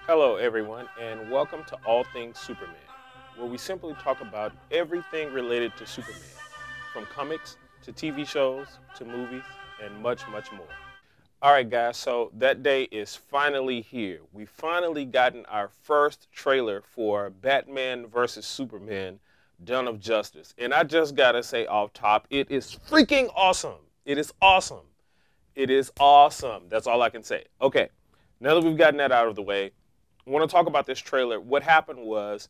Hello, everyone, and welcome to All Things Superman, where we simply talk about everything related to Superman, from comics to TV shows to movies and much, much more. All right, guys, so that day is finally here. We finally gotten our first trailer for Batman vs. Superman Dawn of Justice. And I just gotta say off top, it is freaking awesome. It is awesome. It is awesome. That's all I can say. Okay, now that we've gotten that out of the way, I want to talk about this trailer. What happened was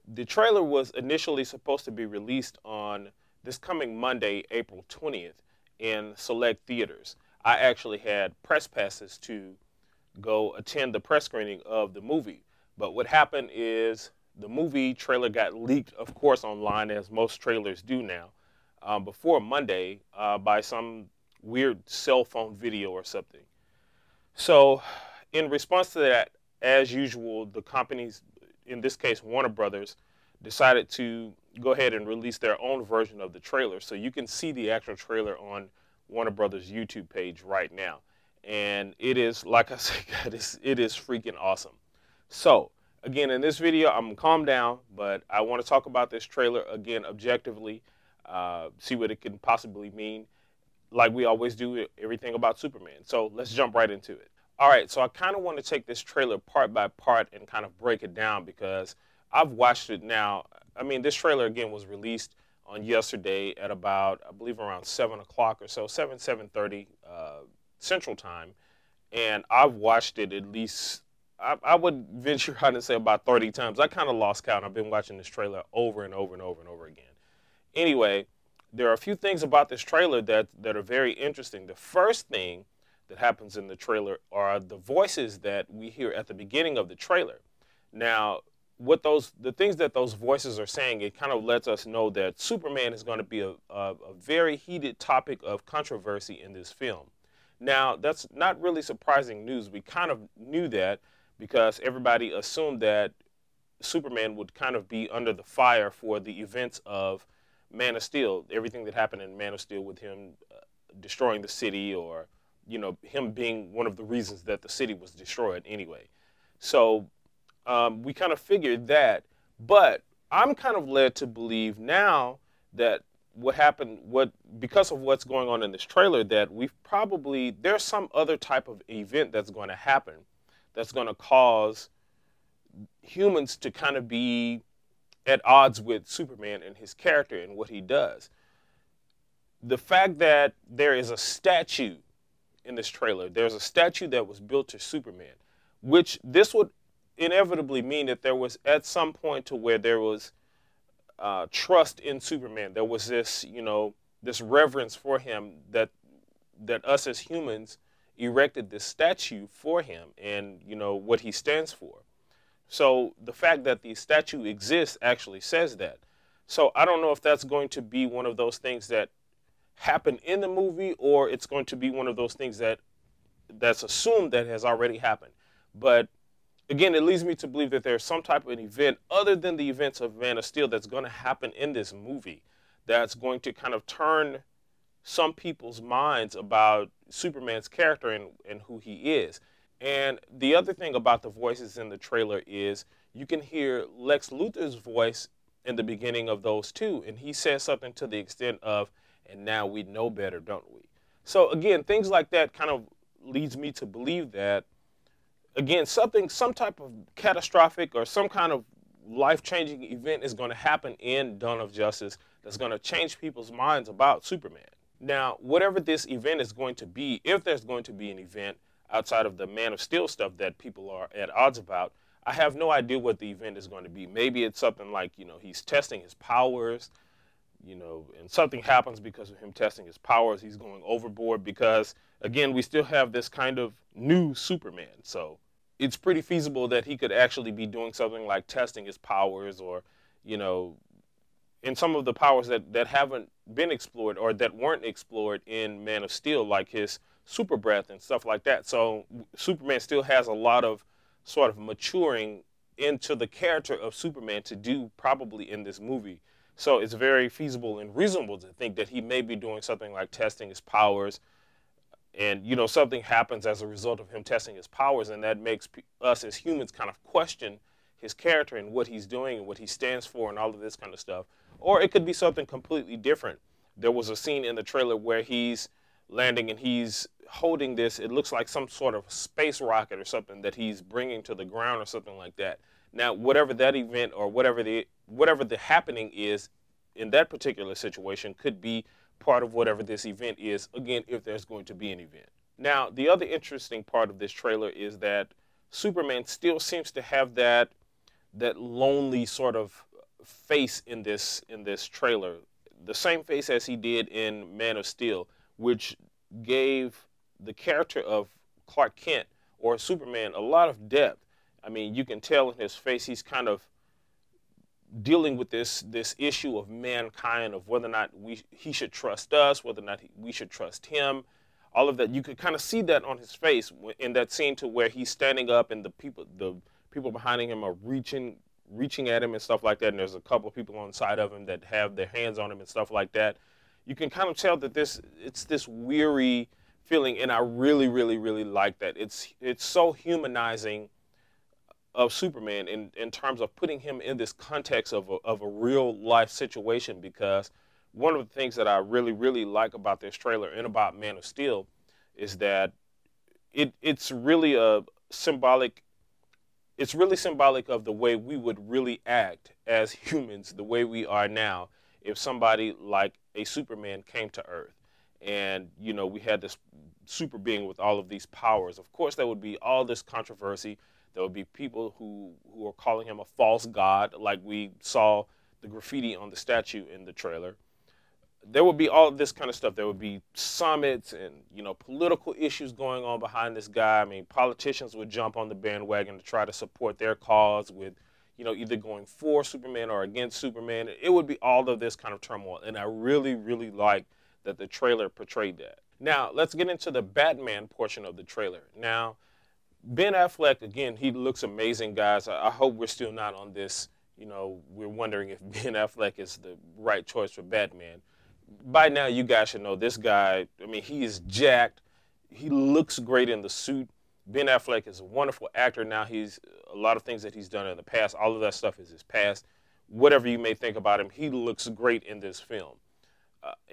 the trailer was initially supposed to be released on this coming Monday, April 20th, in select theaters. I actually had press passes to go attend the press screening of the movie. But what happened is the movie trailer got leaked, of course, online, as most trailers do now, before Monday by some weird cell phone video or something. So, in response to that, as usual, the companies, in this case Warner Brothers, decided to go ahead and release their own version of the trailer. So you can see the actual trailer on Warner Brothers YouTube page right now. And it is, like I said, guys, it is freaking awesome. So, again, in this video, I'm going to calm down, but I want to talk about this trailer, again, objectively, see what it can possibly mean. Like we always do, everything about Superman. So let's jump right into it. All right, so I kind of want to take this trailer part by part and kind of break it down because I've watched it now. I mean, this trailer, again, was released on yesterday at about, I believe, around 7 o'clock or so, 7:30 Central Time. And I've watched it at least, I would venture out and say about 30 times. I kind of lost count. I've been watching this trailer over and over and over and over again. Anyway, there are a few things about this trailer that are very interesting. The first thing that happens in the trailer are the voices that we hear at the beginning of the trailer. Now, the things that those voices are saying, it kind of lets us know that Superman is going to be a very heated topic of controversy in this film. Now, that's not really surprising news. We kind of knew that because everybody assumed that Superman would kind of be under the fire for the events of Man of Steel, everything that happened in Man of Steel with him destroying the city, or him being one of the reasons that the city was destroyed anyway. So we kind of figured that, but I'm kind of led to believe now that because of what's going on in this trailer, that there's some other type of event that's going to happen that's going to cause humans to kind of be at odds with Superman and his character and what he does. The fact that there is a statue in this trailer, there's a statue that was built to Superman, which this would inevitably mean that there was at some point to where there was trust in Superman. There was this, this reverence for him that us as humans erected this statue for him and, what he stands for. So the fact that the statue exists actually says that. So I don't know if that's going to be one of those things that happen in the movie, or it's going to be one of those things that's assumed that has already happened. But again, it leads me to believe that there's some type of an event other than the events of Man of Steel that's going to happen in this movie that's going to kind of turn some people's minds about Superman's character and who he is. And the other thing about the voices in the trailer is you can hear Lex Luthor's voice in the beginning of those too. And he says something to the extent of, "And now we know better, don't we?" So again, things like that kind of leads me to believe that, again, some type of catastrophic or some kind of life-changing event is going to happen in Dawn of Justice that's going to change people's minds about Superman. Now, whatever this event is going to be, if there's going to be an event outside of the Man of Steel stuff that people are at odds about, I have no idea what the event is going to be. Maybe it's something like, he's testing his powers, and something happens because of him testing his powers. He's going overboard because, again, we still have this kind of new Superman. So it's pretty feasible that he could actually be doing something like testing his powers, or, in some of the powers that haven't been explored or that weren't explored in Man of Steel, like his super breath and stuff like that. So Superman still has a lot of sort of maturing into the character of Superman to do probably in this movie. So it's very feasible and reasonable to think that he may be doing something like testing his powers, And, you know, something happens as a result of him testing his powers, and that makes us as humans kind of question his character and what he's doing and what he stands for and all of this kind of stuff. Or it could be something completely different. There was a scene in the trailer where he's landing and he's holding this, it looks like some sort of space rocket or something that he's bringing to the ground or something like that. Now, whatever that event or whatever the happening is in that particular situation could be part of whatever this event is, again, if there's going to be an event. Now, the other interesting part of this trailer is that Superman still seems to have that lonely sort of face in this trailer, the same face as he did in Man of Steel, which gave the character of Clark Kent or Superman a lot of depth. I mean, you can tell in his face he's kind of dealing with this issue of mankind, of whether or not he should trust us, whether or not we should trust him. All of that, you could kind of see that on his face in that scene to where he's standing up and the people behind him are reaching at him and stuff like that. And there's a couple of people on the side of him that have their hands on him and stuff like that. You can kind of tell that it's this weary feeling, and I really, really, really like that. It's so humanizing of Superman in terms of putting him in this context of a real life situation, because one of the things that I really, really like about this trailer and about Man of Steel is that it's really symbolic of the way we would really act as humans, the way we are now, if somebody like a Superman came to Earth and, you know, we had this super being with all of these powers. Of course, there would be all this controversy. There would be people who are calling him a false god, like we saw the graffiti on the statue in the trailer. There would be all of this kind of stuff. There would be summits and, you know, political issues going on behind this guy. I mean, politicians would jump on the bandwagon to try to support their cause with, you know, either going for Superman or against Superman. It would be all of this kind of turmoil. And I really, really like that the trailer portrayed that. Now, let's get into the Batman portion of the trailer. Now, Ben Affleck, again, he looks amazing, guys. I hope we're still not on this, you know, we're wondering if Ben Affleck is the right choice for Batman. By now, you guys should know this guy, I mean, he is jacked. He looks great in the suit. Ben Affleck is a wonderful actor now. He's a lot of things that he's done in the past. All of that stuff is his past. Whatever you may think about him, he looks great in this film.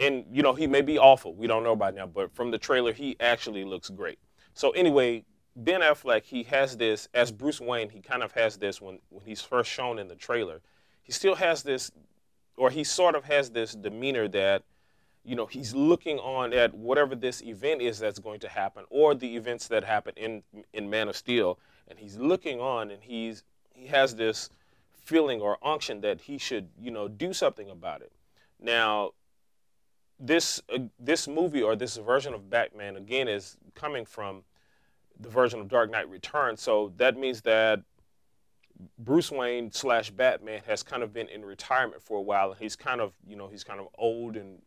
And, you know, he may be awful. We don't know by now. But from the trailer, he actually looks great. So anyway, Ben Affleck, he has this, as Bruce Wayne, he kind of has this when he's first shown in the trailer. He still has this, or he sort of has this demeanor that, you know, he's looking on at whatever this event is that's going to happen, or the events that happen in Man of Steel, and he's looking on and he has this feeling or unction that he should, you know, do something about it. Now, this movie or this version of Batman, again, is coming from the version of Dark Knight Returns, so that means that Bruce Wayne / Batman has kind of been in retirement for a while, and he's kind of, you know, he's kind of old and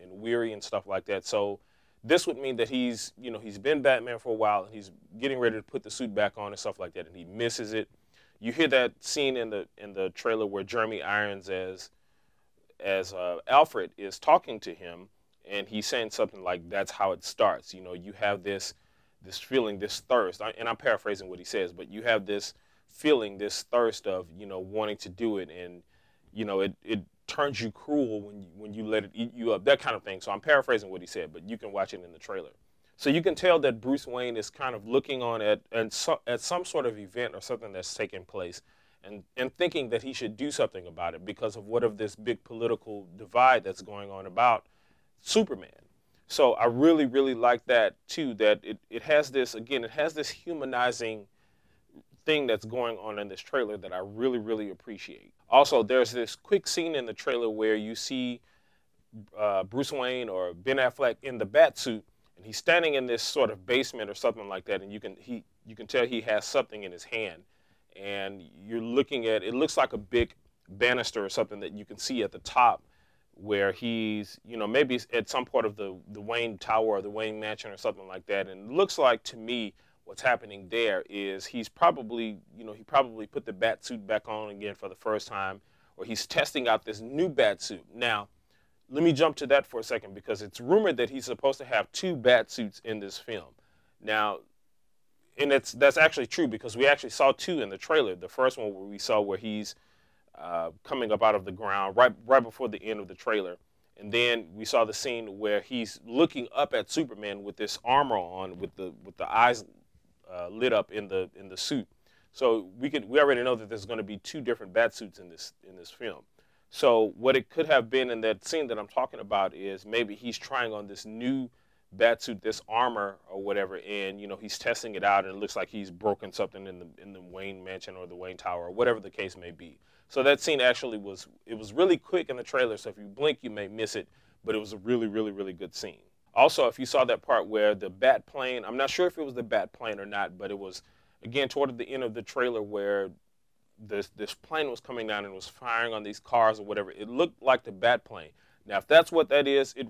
weary and stuff like that. So this would mean that he's, you know, he's been Batman for a while, and he's getting ready to put the suit back on and stuff like that, and he misses it. You hear that scene in the trailer where Jeremy Irons as Alfred is talking to him, and he's saying something like, "That's how it starts." You know, you have this feeling, this thirst, and I'm paraphrasing what he says, but you have this feeling, this thirst of, you know, wanting to do it, and, you know, it turns you cruel when you let it eat you up, that kind of thing. So I'm paraphrasing what he said, but you can watch it in the trailer. So you can tell that Bruce Wayne is kind of looking on at some sort of event or something that's taking place, and thinking that he should do something about it because of what of this big political divide that's going on about Superman. So I really, really like that too, that it has this, again, it has this humanizing thing that's going on in this trailer that I really, really appreciate. Also, there's this quick scene in the trailer where you see Bruce Wayne or Ben Affleck in the bat suit, and he's standing in this sort of basement or something like that, and you can tell he has something in his hand, and you're looking at, it looks like a big banister or something that you can see at the top, where he's, you know, maybe at some part of the Wayne Tower or the Wayne Mansion or something like that. And it looks like, to me, what's happening there is he's probably, you know, he probably put the bat suit back on again for the first time, or he's testing out this new bat suit. Now, let me jump to that for a second because it's rumored that he's supposed to have two bat suits in this film. Now, and that's actually true because we actually saw two in the trailer. The first one where we saw where he's coming up out of the ground right before the end of the trailer, and then we saw the scene where he's looking up at Superman with this armor on, with the eyes lit up in the suit. So we already know that there's going to be two different bat suits in this film. So what it could have been in that scene that I'm talking about is maybe he's trying on this new batsuit, this armor or whatever, and he's testing it out, and it looks like he's broken something in the Wayne Mansion or the Wayne Tower or whatever the case may be. So that scene actually was really quick in the trailer. So if you blink, you may miss it, but it was a really, really, really good scene. Also, if you saw that part where the bat plane, I'm not sure if it was the bat plane or not, but it was again toward the end of the trailer where this plane was coming down and was firing on these cars or whatever. It looked like the bat plane. Now, if that's what that is, it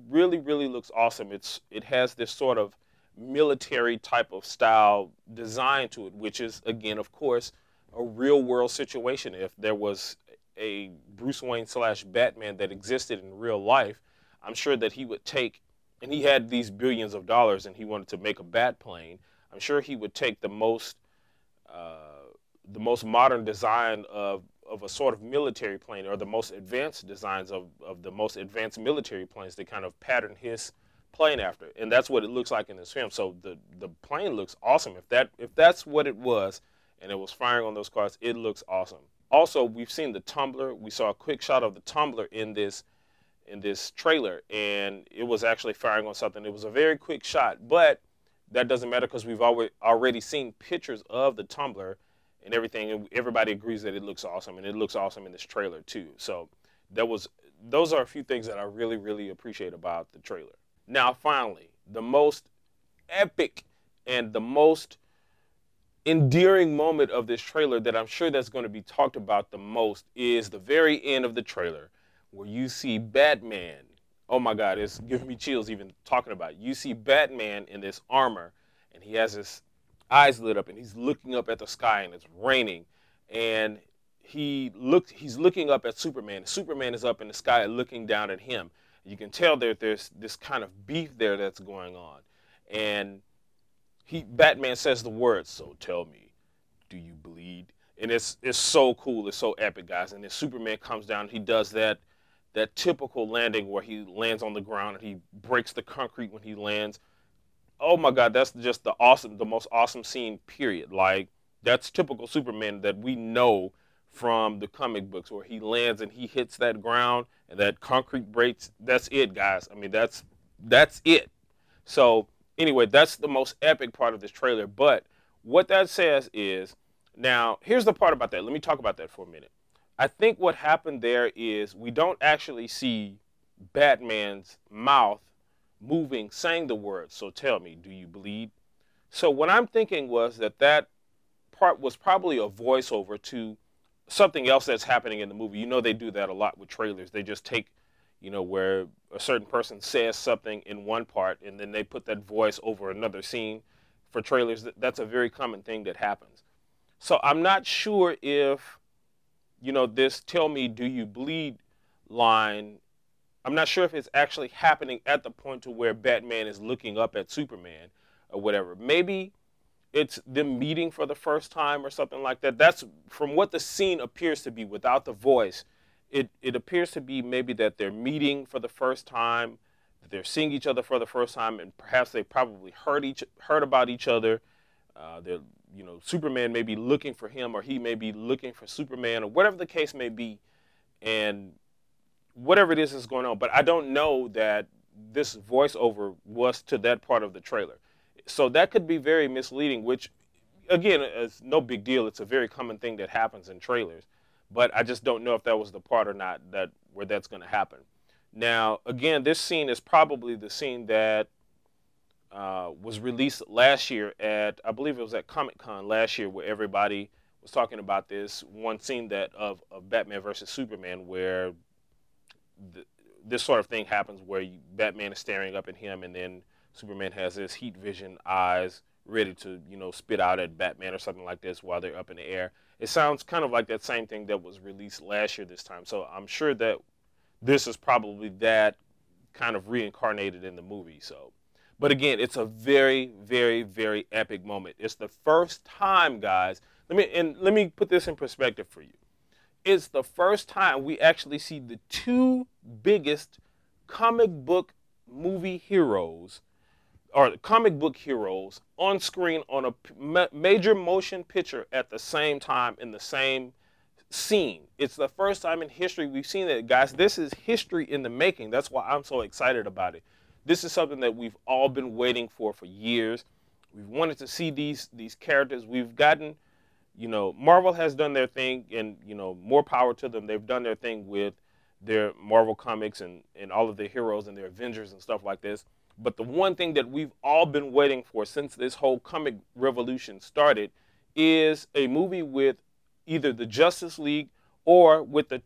really, really looks awesome. It has this sort of military type of style design to it, which is, again, of course, a real world situation. If there was a Bruce Wayne / Batman that existed in real life, I'm sure that he would take, and he had these billions of dollars and he wanted to make a bat plane, I'm sure he would take the most modern design of a sort of military plane, or the most advanced designs of the most advanced military planes to kind of pattern his plane after. And that's what it looks like in this film. So the plane looks awesome. If that's what it was and it was firing on those cars, it looks awesome. Also, we've seen the tumbler. We saw a quick shot of the tumbler in this trailer, and it was actually firing on something. It was a very quick shot, but that doesn't matter because we've already seen pictures of the tumbler and everything, and everybody agrees that it looks awesome, and it looks awesome in this trailer too. So those are a few things that I really, really appreciate about the trailer. Now, finally, the most epic and the most endearing moment of this trailer that I'm sure that's going to be talked about the most is the very end of the trailer where you see Batman. Oh my God, it's giving me chills even talking about it. You see Batman in this armor, and he has his eyes lit up, and he's looking up at the sky, and it's raining, and he's looking up at Superman. Superman is up in the sky looking down at him. You can tell that there's this kind of beef there that's going on, and Batman says the words, "So tell me, do you bleed?" And it's so cool, it's so epic, guys. And then Superman comes down, he does that typical landing where he lands on the ground and he breaks the concrete when he lands. Oh my God, that's just the most awesome scene, period. Like, that's typical Superman that we know from the comic books, where he lands and he hits that ground and that concrete breaks. That's it, guys. I mean, that's it. So anyway, that's the most epic part of this trailer. But what that says is, now here's the part about that. Let me talk about that for a minute. I think what happened there is we don't actually see Batman's mouth moving, saying the words, "So tell me, do you bleed?" So what I'm thinking was that part was probably a voiceover to something else that's happening in the movie. You know, they do that a lot with trailers. They just take, where a certain person says something in one part and then they put that voice over another scene for trailers. That's a very common thing that happens. So I'm not sure if, this "tell me, do you bleed" line, I'm not sure if it's actually happening at the point to where Batman is looking up at Superman or whatever. Maybe it's them meeting for the first time or something like that. That's from what the scene appears to be without the voice. It appears to be maybe that they're meeting for the first time, that they're seeing each other for the first time, and perhaps they probably heard about each other. Superman may be looking for him, or he may be looking for Superman, or whatever the case may be. And whatever it is going on, but I don't know that this voiceover was to that part of the trailer. So that could be very misleading, which, again, is no big deal. It's a very common thing that happens in trailers, but I just don't know if that was the part or not where that's going to happen. Now, again, this scene is probably the scene that was released last year I believe it was at Comic-Con last year, where everybody was talking about this one scene of Batman versus Superman, where this sort of thing happens where Batman is staring up at him, and then Superman has his heat vision eyes ready to, spit out at Batman or something like this while they're up in the air. It sounds kind of like that same thing that was released last year this time. So I'm sure that this is probably that kind of reincarnated in the movie. So, but again, it's a very, very, very epic moment. It's the first time, guys. Let me put this in perspective for you. It's the first time we actually see the two biggest comic book movie heroes, or comic book heroes, on screen on a major motion picture at the same time in the same scene. It's the first time in history we've seen that, guys. This is history in the making. That's why I'm so excited about it. This is something that we've all been waiting for years. We've wanted to see these characters. We've gotten, you know, Marvel has done their thing, and, you know, more power to them. They've done their thing with their Marvel comics and all of their heroes and their Avengers and stuff like this. But the one thing that we've all been waiting for since this whole comic revolution started is a movie with either the Justice League or with the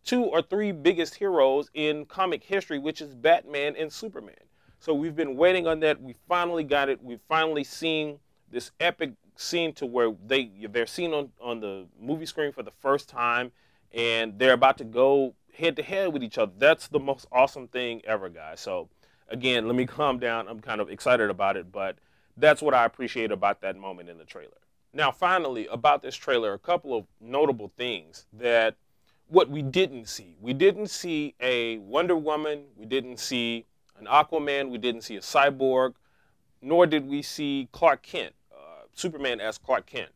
two or three biggest heroes in comic history, which is Batman and Superman. So we've been waiting on that. We finally got it. We've finally seen this epic scene to where they're seen on the movie screen for the first time, and they're about to go head to head with each other. That's the most awesome thing ever, guys. So again, let me calm down. I'm kind of excited about it, but that's what I appreciate about that moment in the trailer. Now, finally, about this trailer, a couple of notable things that what we didn't see. We didn't see a Wonder Woman. We didn't see an Aquaman. We didn't see a Cyborg, nor did we see Clark Kent, Superman as Clark Kent.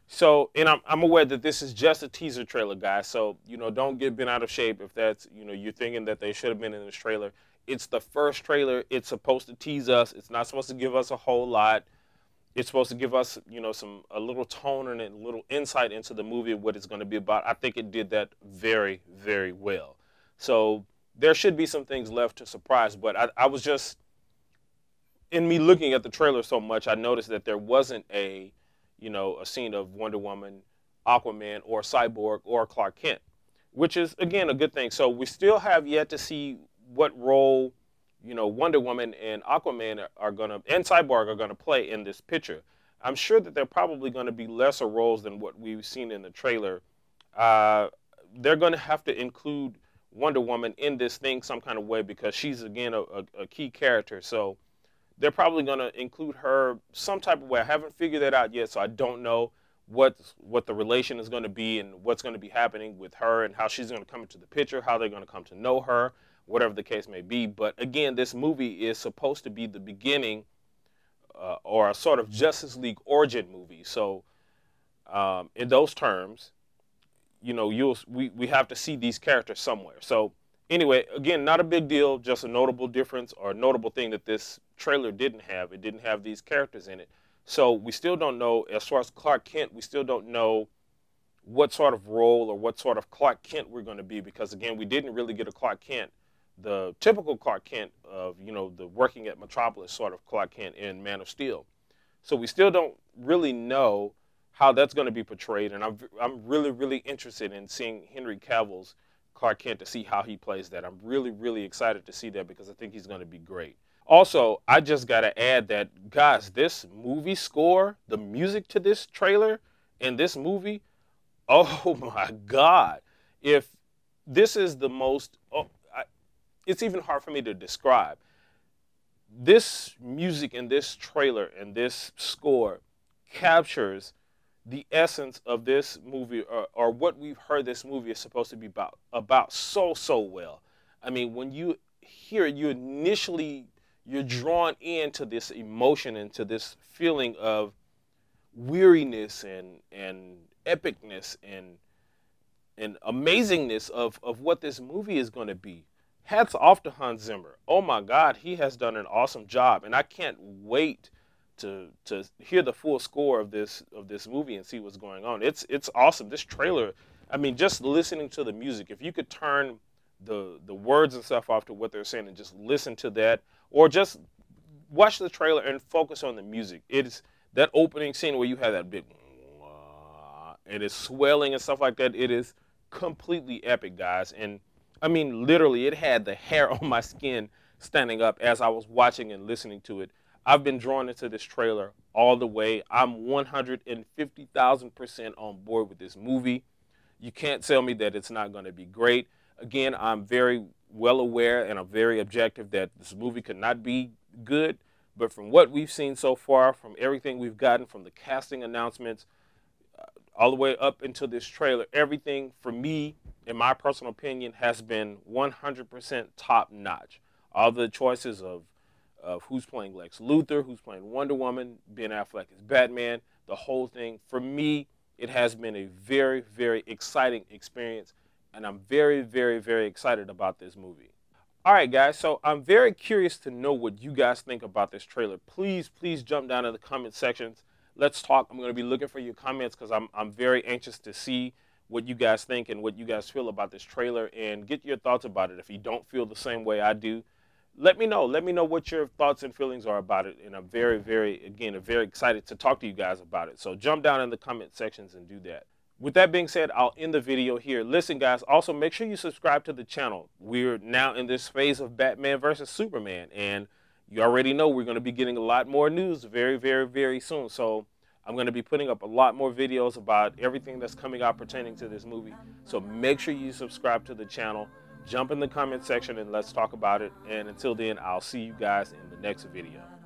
So, and I'm aware that this is just a teaser trailer, guys. So, you know, don't get bent out of shape if that's, you know, you're thinking that they should have been in this trailer. It's the first trailer. It's supposed to tease us. It's not supposed to give us a whole lot. It's supposed to give us, you know, a little tone and a little insight into the movie and what it's going to be about. I think it did that very, very well. So there should be some things left to surprise, but I was just, in me looking at the trailer so much, I noticed that there wasn't a scene of Wonder Woman, Aquaman, or Cyborg, or Clark Kent, which is, again, a good thing. So we still have yet to see what role, you know, Wonder Woman and Aquaman and Cyborg are gonna play in this picture. I'm sure that they're probably gonna be lesser roles than what we've seen in the trailer. They're gonna have to include Wonder Woman in this thing some kind of way because she's, again, a key character. So they're probably gonna include her some type of way. I haven't figured that out yet, so I don't know what the relation is gonna be and what's gonna be happening with her and how she's gonna come into the picture, how they're gonna come to know her, whatever the case may be. But again, this movie is supposed to be the beginning or a sort of Justice League origin movie. So in those terms, you know, we have to see these characters somewhere. So anyway, again, not a big deal, just a notable difference or a notable thing that this trailer didn't have. It didn't have these characters in it. So we still don't know, as far as Clark Kent, we still don't know what sort of role or what sort of Clark Kent we're going to be because, again, we didn't really get a Clark Kent, the typical Clark Kent of, you know, the working at Metropolis sort of Clark Kent in Man of Steel. So we still don't really know how that's going to be portrayed, and I'm really, really interested in seeing Henry Cavill's Clark Kent to see how he plays that. I'm really, really excited to see that because I think he's going to be great. Also, I just got to add that, guys, this movie score, the music to this trailer and this movie, oh my God. If this is the most, it's even hard for me to describe. This music in this trailer and this score captures the essence of this movie or what we've heard this movie is supposed to be about so well. I mean, when you hear it, you're drawn into this emotion, into this feeling of weariness and epicness and amazingness of what this movie is going to be. Hats off to Hans Zimmer. Oh my God, he has done an awesome job, and I can't wait to hear the full score of this movie and see what's going on. It's awesome. This trailer, I mean, just listening to the music, if you could turn the words and stuff off to what they're saying and just listen to that, or just watch the trailer and focus on the music. It's that opening scene where you have that big and it's swelling and stuff like that. It is completely epic, guys. And I mean, literally, it had the hair on my skin standing up as I was watching and listening to it. I've been drawn into this trailer all the way. I'm 150,000% on board with this movie. You can't tell me that it's not going to be great. Again, I'm very well aware and I'm very objective that this movie could not be good, but from what we've seen so far, from everything we've gotten, from the casting announcements, all the way up into this trailer, everything for me, in my personal opinion, has been 100% top notch. All the choices of who's playing Lex Luthor, who's playing Wonder Woman, Ben Affleck is Batman, the whole thing. For me, it has been a very, very exciting experience, and I'm very, very, very excited about this movie. All right, guys, so I'm very curious to know what you guys think about this trailer. Please, please jump down in the comment sections. Let's talk. I'm going to be looking for your comments because I'm very anxious to see what you guys think and what you guys feel about this trailer and get your thoughts about it. If you don't feel the same way I do, let me know. Let me know what your thoughts and feelings are about it. And I'm very, very, again, very excited to talk to you guys about it. So jump down in the comment sections and do that. With that being said, I'll end the video here. Listen, guys, also make sure you subscribe to the channel. We're now in this phase of Batman versus Superman, and you already know we're going to be getting a lot more news very, very, very soon. So I'm going to be putting up a lot more videos about everything that's coming out pertaining to this movie. So make sure you subscribe to the channel. Jump in the comment section and let's talk about it. And until then, I'll see you guys in the next video.